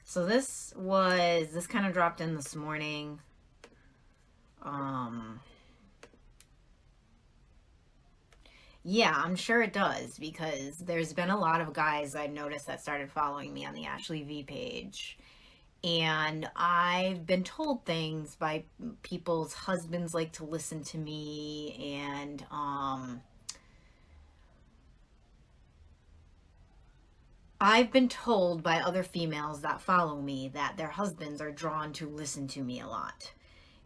So this kind of dropped in this morning. Um, yeah, I'm sure it does because there's been a lot of guys I've noticed that started following me on the Ashley V page. And I've been told things by people's husbands like to listen to me, and I've been told by other females that follow me that their husbands are drawn to listen to me a lot.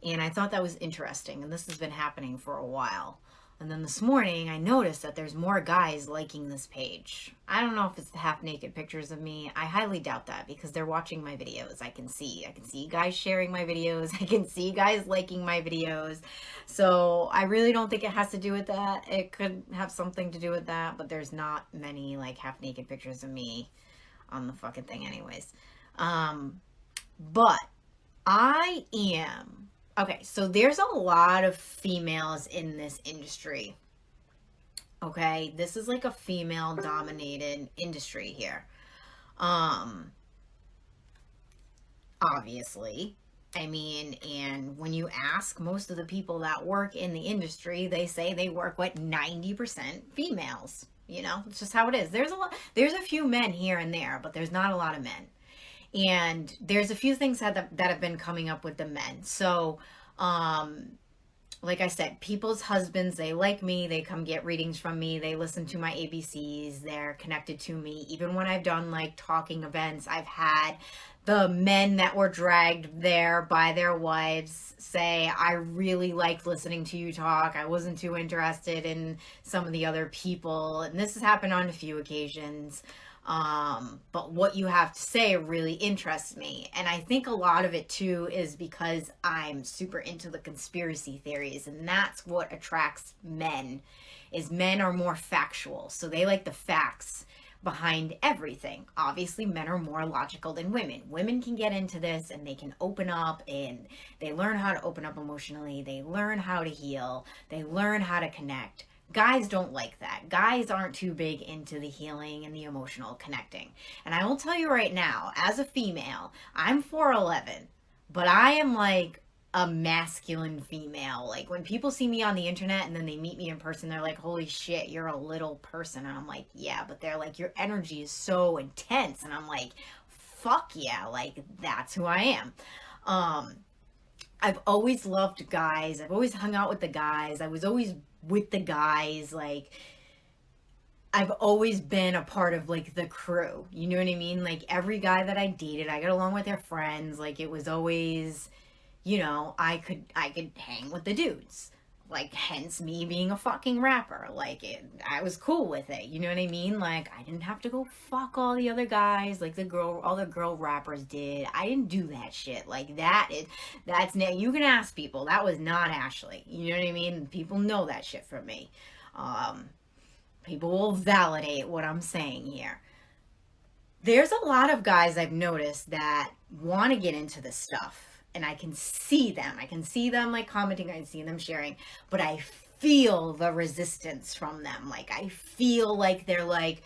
And I thought that was interesting. And this has been happening for a while. And then this morning, I noticed that there's more guys liking this page. I don't know if it's the half naked pictures of me. I highly doubt that because they're watching my videos. I can see guys sharing my videos. I can see guys liking my videos. So I really don't think it has to do with that. It could have something to do with that, but there's not many like half naked pictures of me on the fucking thing, anyways. But I am. Okay, so there's a lot of females in this industry. Okay, this is like a female dominated industry here. Um, Obviously. I mean, and when you ask most of the people that work in the industry, they say they work with 90% females. You know, it's just how it is. There's a few men here and there, but there's not a lot of men. And there's a few things that have been coming up with the men. So, um, like I said, people's husbands, they like me, they come get readings from me, they listen to my ABCs, they're connected to me. Even when I've done like talking events, I've had the men that were dragged there by their wives say, I really liked listening to you talk. I wasn't too interested in some of the other people. And this has happened on a few occasions. But what you have to say really interests me. And I think a lot of it too is because I'm super into the conspiracy theories, and that's what attracts men is men are more factual. So they like the facts behind everything. Obviously, men are more logical than women. Women can get into this and they can open up and they learn how to open up emotionally. They learn how to heal. They learn how to connect. Guys don't like that. Guys aren't too big into the healing and the emotional connecting. And I will tell you right now, as a female, I'm 4'11, but I am like a masculine female. Like when people see me on the internet and then they meet me in person, they're like, holy shit, you're a little person. And I'm like, yeah, but they're like, your energy is so intense. And I'm like, fuck yeah, like that's who I am. Um, I've always loved guys. I've always hung out with the guys. I was always with the guys. Like, I've always been a part of like the crew. You know what I mean? Like, every guy that I dated, I got along with their friends. Like, it was always, I could hang with the dudes. Like, hence me being a fucking rapper. Like, I was cool with it. You know what I mean? Like, I didn't have to go fuck all the other guys like all the girl rappers did. I didn't do that shit. Like, you can ask people. That was not Ashley. You know what I mean? People know that shit from me. Um, People will validate what I'm saying here. There's a lot of guys I've noticed that want to get into this stuff, and I can see them. I can see them like commenting, I can see them sharing, but I feel the resistance from them. Like, I feel like they're like,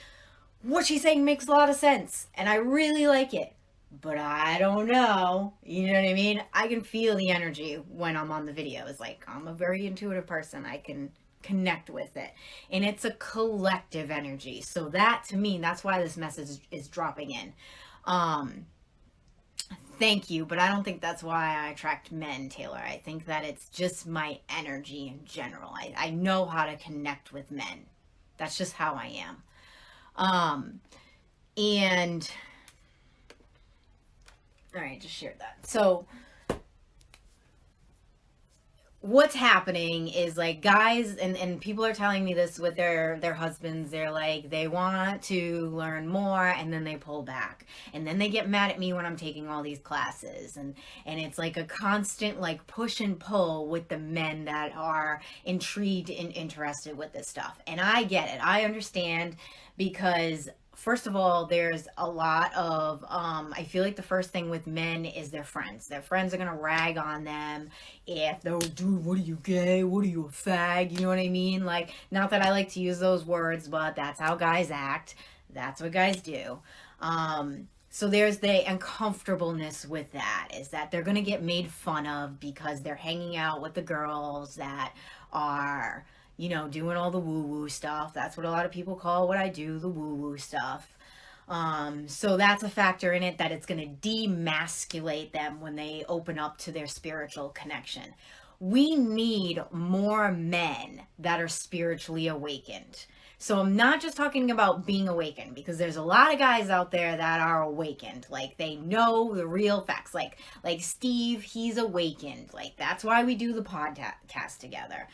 what she's saying makes a lot of sense, and I really like it. But I don't know. You know what I mean? I can feel the energy when I'm on the videos. Like, I'm a very intuitive person. I can connect with it. And it's a collective energy. So that to me, that's why this message is dropping in. Um Thank you, but I don't think that's why I attract men, Taylor. I think that it's just my energy in general. I know how to connect with men. That's just how I am. Um and all right, just shared that. So what's happening is like guys and people are telling me this with their husbands. They're like, they want to learn more and then they pull back, and then they get mad at me when I'm taking all these classes, and it's like a constant like push and pull with the men that are intrigued and interested with this stuff. And I get it, I understand, because first of all, there's a lot of I feel like the first thing with men is their friends are gonna rag on them if they're, dude, what are you, gay, what are you, a fag, you know what I mean? Like, not that I like to use those words, but that's how guys act, that's what guys do. um So there's the uncomfortableness with that, is that they're going to get made fun of because they're hanging out with the girls that are, doing all the woo woo stuff. That's what a lot of people call what I do, the woo woo stuff. So that's a factor in it, that it's going to demasculate them when they open up to their spiritual connection. We need more men that are spiritually awakened. So I'm not just talking about being awakened, because there's a lot of guys out there that are awakened. Like, they know the real facts. Like Steve, he's awakened. Like, that's why we do the podcast together.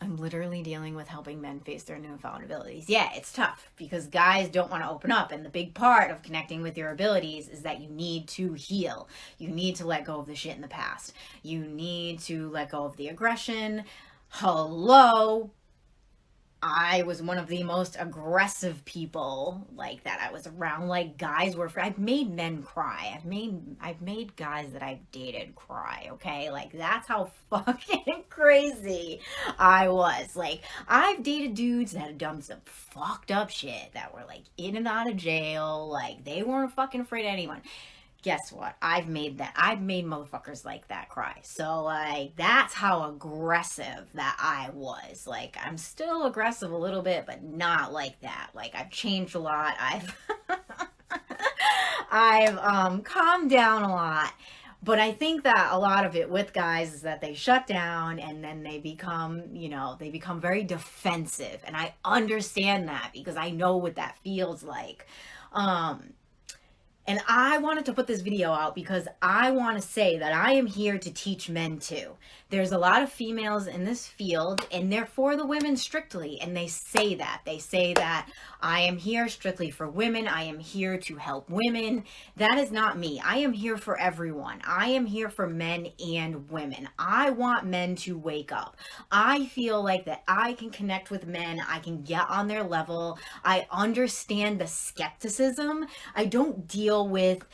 I'm literally dealing with helping men face their newfound abilities. Yeah, it's tough because guys don't want to open up. And the big part of connecting with your abilities is that you need to heal. You need to let go of the shit in the past. You need to let go of the aggression. Hello. I was one of the most aggressive people like that. I was around, like, guys were, I've made men cry. I've made guys that I've dated cry, okay? Like, that's how fucking crazy I was. Like, I've dated dudes that had done some fucked up shit, that were, like, in and out of jail. Like, they weren't fucking afraid of anyone. Guess what? I've made motherfuckers like that cry. So, like, that's how aggressive that I was. Like, I'm still aggressive a little bit, but not like that. Like, I've changed a lot. I've calmed down a lot. But I think that a lot of it with guys is that they shut down, and then they become very defensive. And I understand that because I know what that feels like. And I wanted to put this video out because I want to say that I am here to teach men too. There's a lot of females in this field, and they're for the women strictly. And they say that. They say that I am here strictly for women. I am here to help women. That is not me. I am here for everyone. I am here for men and women. I want men to wake up. I feel like that I can connect with men. I can get on their level. I understand the skepticism. I don't deal with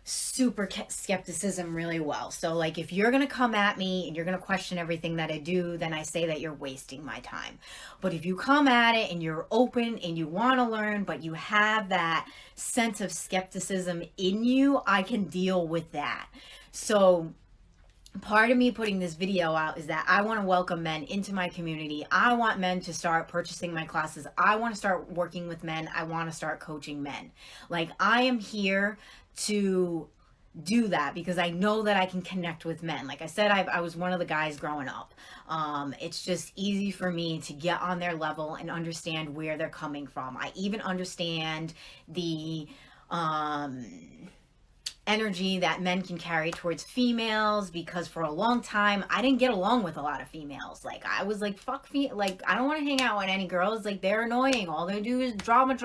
super skepticism really well. So, like, if you're gonna come at me and you're gonna question everything that I do, then I say that you're wasting my time. But if you come at it and you're open and you want to learn, but you have that sense of skepticism in you, I can deal with that. So part of me putting this video out is that I want to welcome men into my community. I want men to start purchasing my classes. I want to start working with men. I want to start coaching men. Like, I am here to do that because I know that I can connect with men. Like I said, I was one of the guys growing up. It's just easy for me to get on their level and understand where they're coming from. I even understand the energy that men can carry towards females, because for a long time I didn't get along with a lot of females. Like, I was like, fuck me, like, I don't want to hang out with any girls. Like, they're annoying. All they do is drama.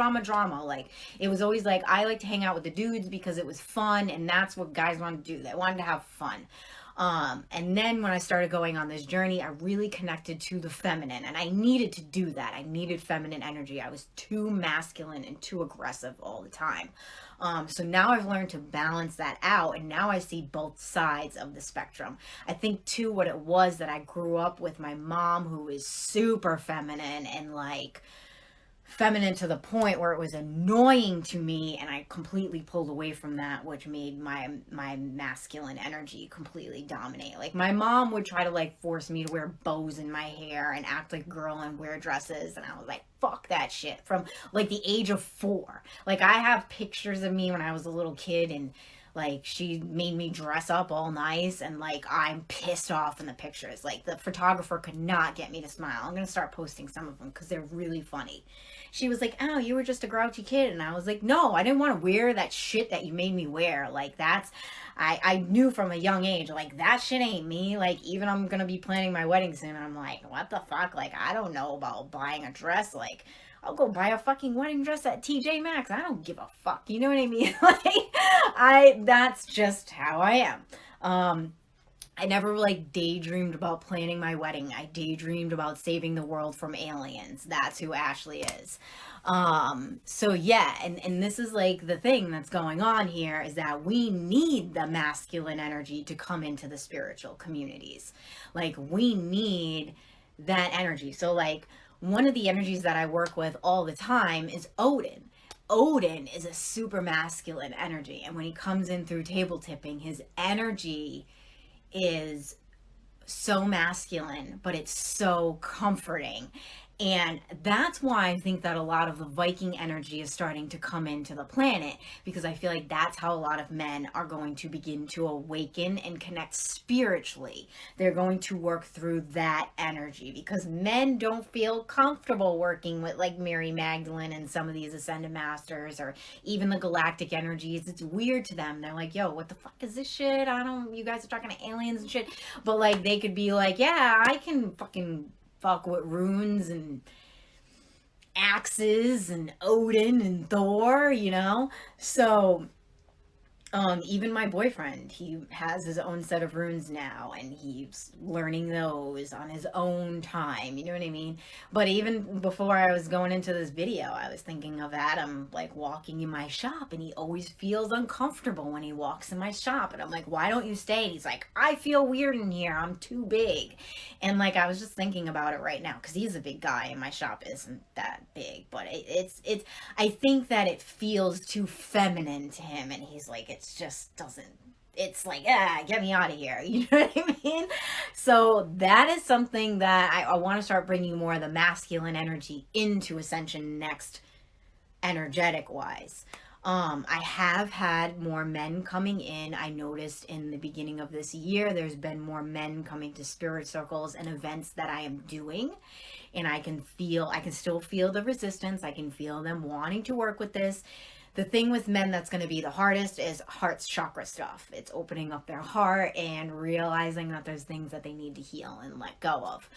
Like, it was always like, I like to hang out with the dudes because it was fun, and that's what guys wanted to do. They wanted to have fun. And then when I started going on this journey, I really connected to the feminine, and I needed to do that. I needed feminine energy. I was too masculine and too aggressive all the time. So now I've learned to balance that out, and now I see both sides of the spectrum. I think too what it was that I grew up with my mom, who is super feminine, and like feminine to the point where it was annoying to me, and I completely pulled away from that, which made my masculine energy completely dominate. Like, my mom would try to like force me to wear bows in my hair and act like a girl and wear dresses, and I was like, fuck that shit, from like the age of 4. Like, I have pictures of me when I was a little kid, and like, she made me dress up all nice, and like, I'm pissed off in the pictures. Like, the photographer could not get me to smile. I'm gonna start posting some of them because they're really funny. She was like, oh, you were just a grouchy kid. And I was like, no, I didn't want to wear that shit that you made me wear. Like, that's, I knew from a young age, like, that shit ain't me. Like, even I'm gonna be planning my wedding soon, I'm like, what the fuck? Like, I don't know about buying a dress. Like, I'll go buy a fucking wedding dress at TJ Maxx. I don't give a fuck. You know what I mean? Like, that's just how I am. I never like daydreamed about planning my wedding. I daydreamed about saving the world from aliens. That's who Ashley is. So yeah, and this is like the thing that's going on here, is that we need the masculine energy to come into the spiritual communities. Like, we need that energy. So like, one of the energies that I work with all the time is Odin. Odin is a super masculine energy, and when he comes in through table tipping, his energy is so masculine, but it's so comforting. And that's why I think that a lot of the Viking energy is starting to come into the planet, because I feel like that's how a lot of men are going to begin to awaken and connect spiritually. They're going to work through that energy, because men don't feel comfortable working with like Mary Magdalene and some of these ascended masters, or even the galactic energies. It's weird to them. They're like, yo, what the fuck is this shit? You guys are talking to aliens and shit. But like, they could be like, yeah, I can fucking fuck with runes and axes and Odin and Thor, you know? So even my boyfriend, he has his own set of runes now, and he's learning those on his own time, you know what I mean? But even before I was going into this video, I was thinking of Adam like walking in my shop, and he always feels uncomfortable when he walks in my shop, and I'm like, why don't you stay? And he's like, I feel weird in here, I'm too big. And like, I was just thinking about it right now, because he's a big guy and my shop isn't that big, but it's I think that it feels too feminine to him, and he's like, it's just doesn't, it's like, get me out of here, you know what I mean? So that is something that I want to start bringing more of the masculine energy into Ascension Next, energetic wise. I have had more men coming in. I noticed in the beginning of this year, there's been more men coming to spirit circles and events that I am doing. And I can still feel the resistance. I can feel them wanting to work with this. The thing with men that's going to be the hardest is heart chakra stuff. It's opening up their heart and realizing that there's things that they need to heal and let go of.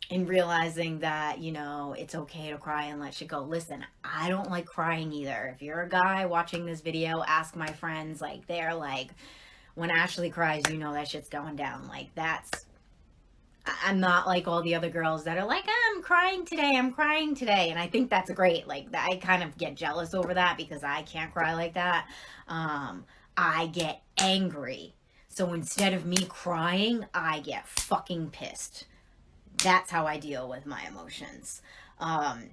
And realizing that, you know, it's okay to cry and let shit go. Listen, I don't like crying either. If you're a guy watching this video, ask my friends. Like, they're like, when Ashley cries, you know that shit's going down. Like, I'm not like all the other girls that are like, I'm crying today. And I think that's great. Like, I kind of get jealous over that, because I can't cry like that. I get angry. So instead of me crying, I get fucking pissed. That's how I deal with my emotions. And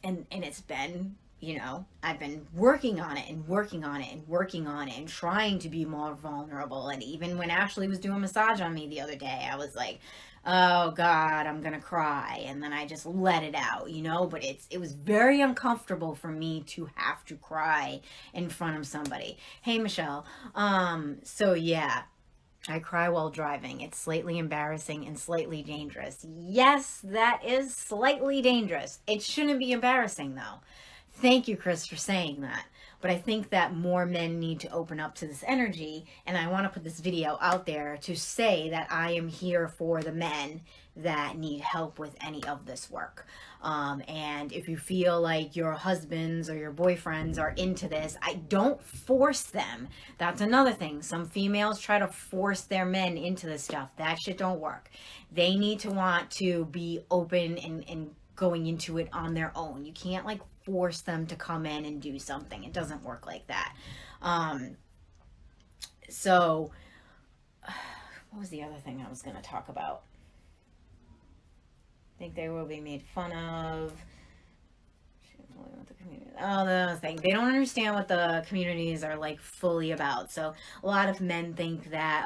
it's been, you know, I've been working on it and trying to be more vulnerable. And even when Ashley was doing a massage on me the other day, I was like, oh God, I'm gonna cry. And then I just let it out, you know. But it was very uncomfortable for me to have to cry in front of somebody. Hey, Michelle. So yeah, I cry while driving. It's slightly embarrassing and slightly dangerous. Yes, that is slightly dangerous. It shouldn't be embarrassing, though. Thank you, Chris, for saying that. But I think that more men need to open up to this energy, and I want to put this video out there to say that I am here for the men that need help with any of this work. And if you feel like your husbands or your boyfriends are into this, I don't force them. That's another thing. Some females try to force their men into this stuff. That shit don't work. They need to want to be open and going into it on their own. You can't like force them to come in and do something. It doesn't work like that. So what was the other thing I was going to talk about? I think they will be made fun of. Oh, the thing. They don't understand what the communities are like fully about. So a lot of men think that,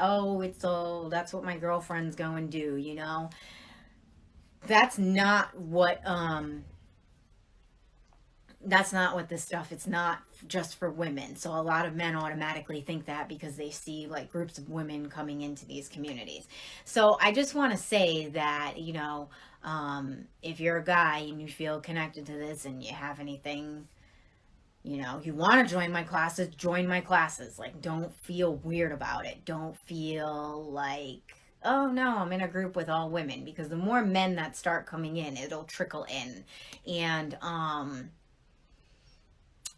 that's what my girlfriends go and do, you know? That's not what this stuff, it's not just for women. So a lot of men automatically think that because they see like groups of women coming into these communities. So I just want to say that, you know, if you're a guy and you feel connected to this and you have anything, you know, you want to join my classes, join my classes. Like, don't feel weird about it. Don't feel like, oh no, I'm in a group with all women, because the more men that start coming in, it'll trickle in. And,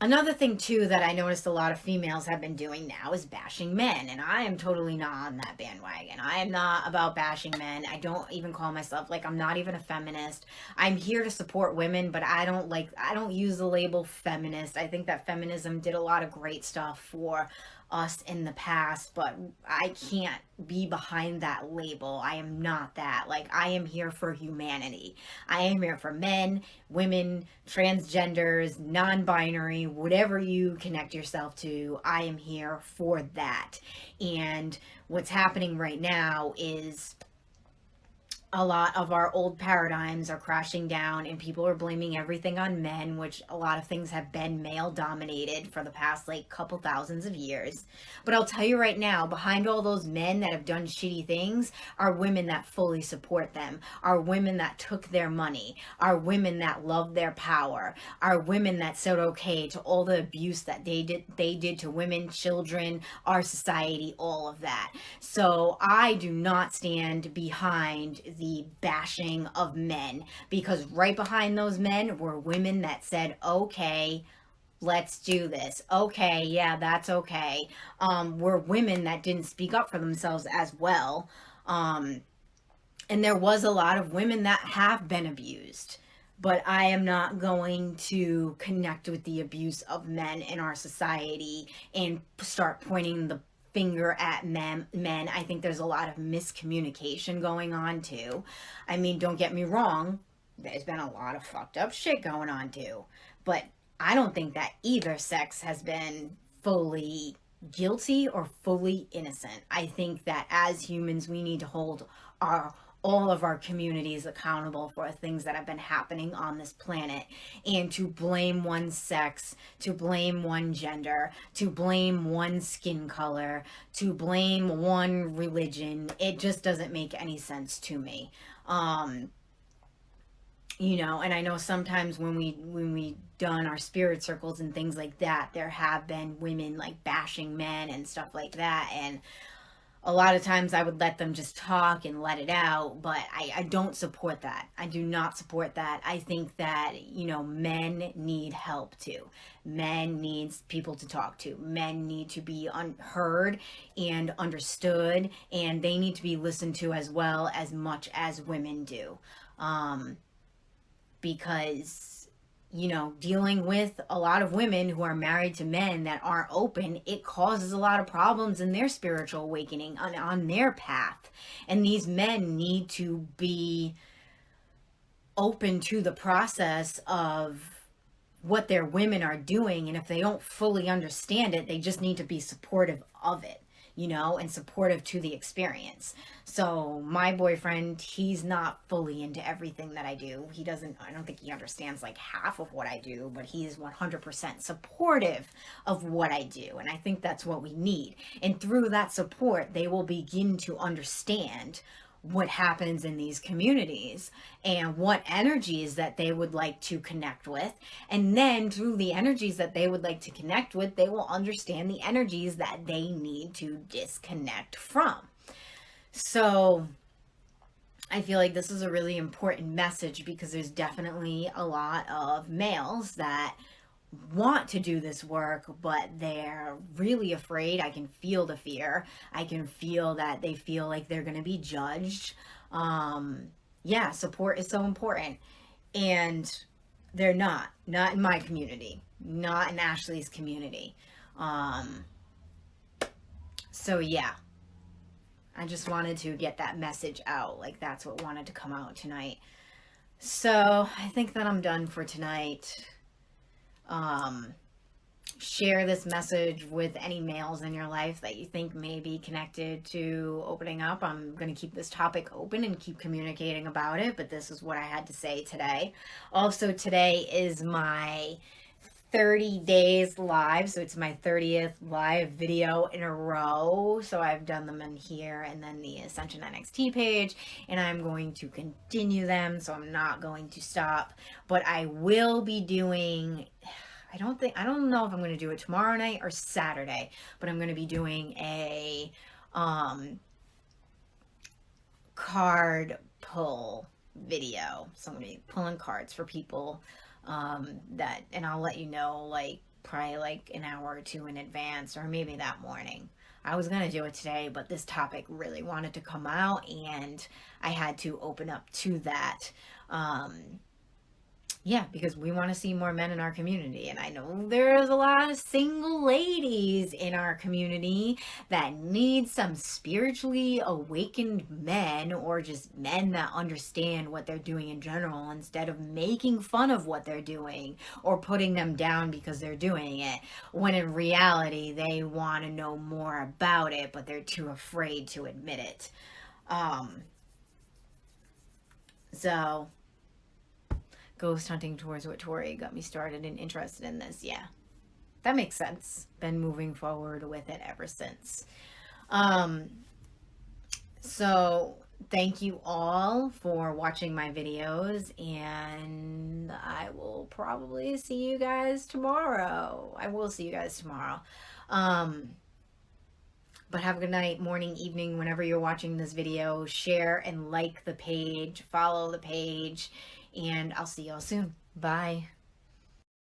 another thing too that I noticed a lot of females have been doing now is bashing men, and I am totally not on that bandwagon. I am not about bashing men. I don't even call myself, like, I'm not even a feminist. I'm here to support women, but I don't use the label feminist. I think that feminism did a lot of great stuff for us in the past, but I can't be behind that label. I am not that. Like, I am here for humanity. I am here for men, women, transgenders, non-binary, whatever you connect yourself to. I am here for that. And what's happening right now is a lot of our old paradigms are crashing down, and people are blaming everything on men, which a lot of things have been male dominated for the past like couple thousands of years. But I'll tell you right now, behind all those men that have done shitty things are women that fully support them, are women that took their money, are women that love their power, are women that said okay to all the abuse that they did to women, children, our society, all of that. So I do not stand behind the bashing of men, because right behind those men were women that said, okay, let's do this. Okay, yeah, that's okay. Were women that didn't speak up for themselves as well. And there was a lot of women that have been abused. But I am not going to connect with the abuse of men in our society and start pointing the finger at men. I think there's a lot of miscommunication going on too. I mean, don't get me wrong, there's been a lot of fucked up shit going on too, but I don't think that either sex has been fully guilty or fully innocent. I think that as humans we need to hold our all of our communities accountable for things that have been happening on this planet, and to blame one sex, to blame one gender, to blame one skin color, to blame one religion, it just doesn't make any sense to me. You know, and I know sometimes when we done our spirit circles and things like that, there have been women like bashing men and stuff like that, and a lot of times I would let them just talk and let it out, but I don't support that. I do not support that. I think that, you know, men need help too. Men needs people to talk to. Men need to be heard and understood, and they need to be listened to as well as much as women do. Because you know, dealing with a lot of women who are married to men that aren't open, it causes a lot of problems in their spiritual awakening on their path. And these men need to be open to the process of what their women are doing. And if they don't fully understand it, they just need to be supportive of it, you know, and supportive to the experience. So my boyfriend, he's not fully into everything that I do. I don't think he understands like half of what I do, but he's 100% supportive of what I do. And I think that's what we need. And through that support, they will begin to understand what happens in these communities and what energies that they would like to connect with. And then through the energies that they would like to connect with, they will understand the energies that they need to disconnect from. So I feel like this is a really important message, because there's definitely a lot of males that want to do this work, but they're really afraid. I can feel the fear. I can feel that they feel like they're going to be judged. Yeah, support is so important. And they're not in my community, not in Ashley's community. So yeah, I just wanted to get that message out. Like, that's what wanted to come out tonight. So I think that I'm done for tonight. Share this message with any males in your life that you think may be connected to opening up. I'm going to keep this topic open and keep communicating about it, but this is what I had to say today. Also, today is my 30 days live, so it's my 30th live video in a row. So I've done them in here and then the Ascension NXT page, and I'm going to continue them, so I'm not going to stop. But I will be doing, I don't know if I'm going to do it tomorrow night or Saturday, but I'm going to be doing a card pull video. So I'm going to be pulling cards for people and I'll let you know, like, probably like an hour or two in advance, or maybe that morning. I was going to do it today, but this topic really wanted to come out, and I had to open up to that. Yeah, because we want to see more men in our community. And I know there's a lot of single ladies in our community that need some spiritually awakened men, or just men that understand what they're doing in general, instead of making fun of what they're doing or putting them down because they're doing it, when in reality they want to know more about it, but they're too afraid to admit it. Um, so ghost hunting tours with Tori got me started and interested in this. Yeah, that makes sense. Been moving forward with it ever since. Um, so thank you all for watching my videos, and I will probably see you guys tomorrow. I will see you guys tomorrow. Um, but have a good night, morning, evening, whenever you're watching this video. Share and like the page, follow the page, and I'll see y'all soon. Bye.